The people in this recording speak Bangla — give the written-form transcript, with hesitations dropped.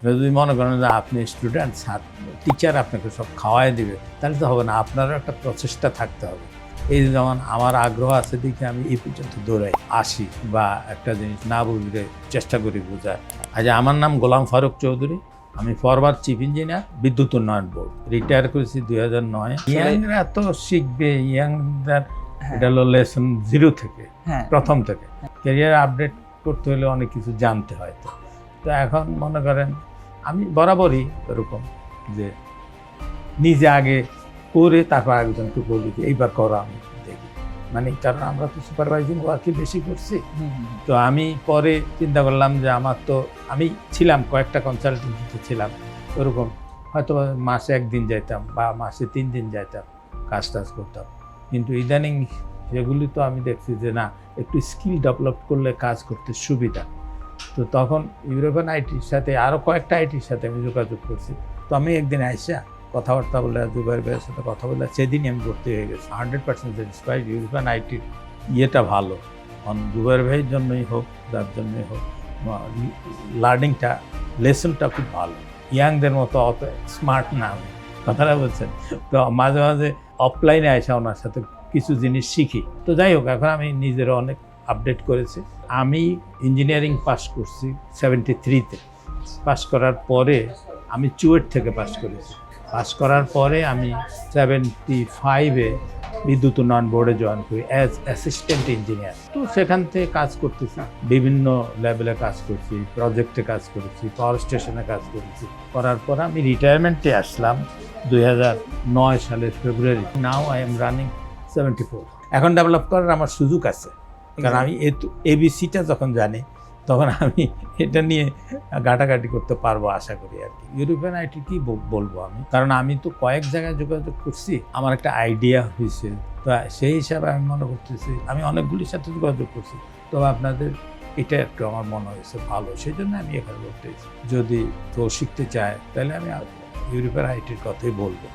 যদি মনে করেন যে আপনি স্টুডেন্ট, টিচার আপনাকে সব খাওয়াই দিবে, তাহলে তো হবে না, আপনারও একটা প্রচেষ্টা থাকতে হবে। এই যেমন আমার আগ্রহ আছে দেখে আমি এই পর্যন্ত দৌড়াই আসি বা একটা জিনিস না বুঝলে চেষ্টা করি বোঝার। আজ আমার নাম গোলাম ফারুক চৌধুরী, আমি ফরওয়ার্ড চিফ ইঞ্জিনিয়ার, বিদ্যুৎ উন্নয়ন বোর্ড। রিটায়ার করেছি 2009। ইয়াংরা তো শিখবে, ইয়াংদের এটা হলো লেসন 0 থেকে, প্রথম থেকে। ক্যারিয়ার আপডেট করতে হলে অনেক কিছু জানতে হয়। তো এখন মনে করেন আমি বরাবরই এরকম যে নিজে আগে করে তারপর একজনকে বলি যে এইবার করো, আমি দেখি। মানে কারণ আমরা তো সুপারভাইজিং ওয়ার্কই বেশি করছি। তো আমি পরে চিন্তা করলাম যে আমার তো, আমি ছিলাম কয়েকটা কনসালটেন্সিতে ছিলাম, ওরকম হয়তো মাসে 1 দিন যাইতাম বা মাসে 3 দিন যাইতাম, কাজ টাজ করতাম। কিন্তু ইদানিং সেগুলি তো আমি দেখছি যে না, একটু স্কিল ডেভেলপ করলে কাজ করতে সুবিধা। তো তখন ইউরোপিয়ান আইটির সাথে আরও কয়েকটা আইটির সাথে আমি যোগাযোগ করছি। তো আমি একদিন আইসা কথাবার্তা বলে জুবাইর ভাইয়ের সাথে কথা বলে সেদিনই আমি ভর্তি হয়ে গেছি। 100% স্যাটিসফাইড। ইউরোপিয়ান আইটির ইয়েটা ভালো, জুবাইর ভাইয়ের জন্যই হোক, যার জন্যই হোক, লার্নিংটা, লেসনটা খুব ভালো। ইয়াংদের মতো অত স্মার্ট না আমি, কথাটা বলছেন। তো মাঝে মাঝে অফলাইনে আসা ওনার সাথে কিছু জিনিস শিখি। তো যাই হোক, এখন আমি নিজেরও অনেক আপডেট করেছি। আমি ইঞ্জিনিয়ারিং পাস করছি 73-তে। পাস করার পরে আমি চুয়েট থেকে পাস করেছি। পাস করার পরে আমি 75-এ বিদ্যুৎ উন্নয়ন বোর্ডে জয়েন করি অ্যাজ অ্যাসিস্ট্যান্ট ইঞ্জিনিয়ার। তো সেখান থেকে কাজ করতেছি, বিভিন্ন লেভেলে কাজ করছি, প্রজেক্টে কাজ করেছি, পাওয়ার স্টেশনে কাজ করেছি। করার পর আমি রিটায়ারমেন্টে আসলাম 2009 সালের ফেব্রুয়ারি। Now I am running 74। এখন ডেভেলপ করার আমার সুযোগ আছে, কারণ আমি এবিসিটা যখন জানি তখন আমি এটা নিয়ে ঘাটাঘাটি করতে পারবো আশা করি আর কি। ইউরোপিয়ান আইটি কি বলবো আমি, কারণ আমি তো কয়েক জায়গায় যোগাযোগ করছি, আমার একটা আইডিয়া হয়েছে। তো সেই হিসাবে আমি মনে করতেছি, আমি অনেকগুলির সাথে যোগাযোগ করছি, তবে আপনাদের এটা একটু আমার মনে হয়েছে ভালো, সেই জন্য আমি এখানে বলতেছি। যদি কেউ শিখতে চায় তাহলে আমি ইউরোপিয়ান আইটির কথাই বলবো।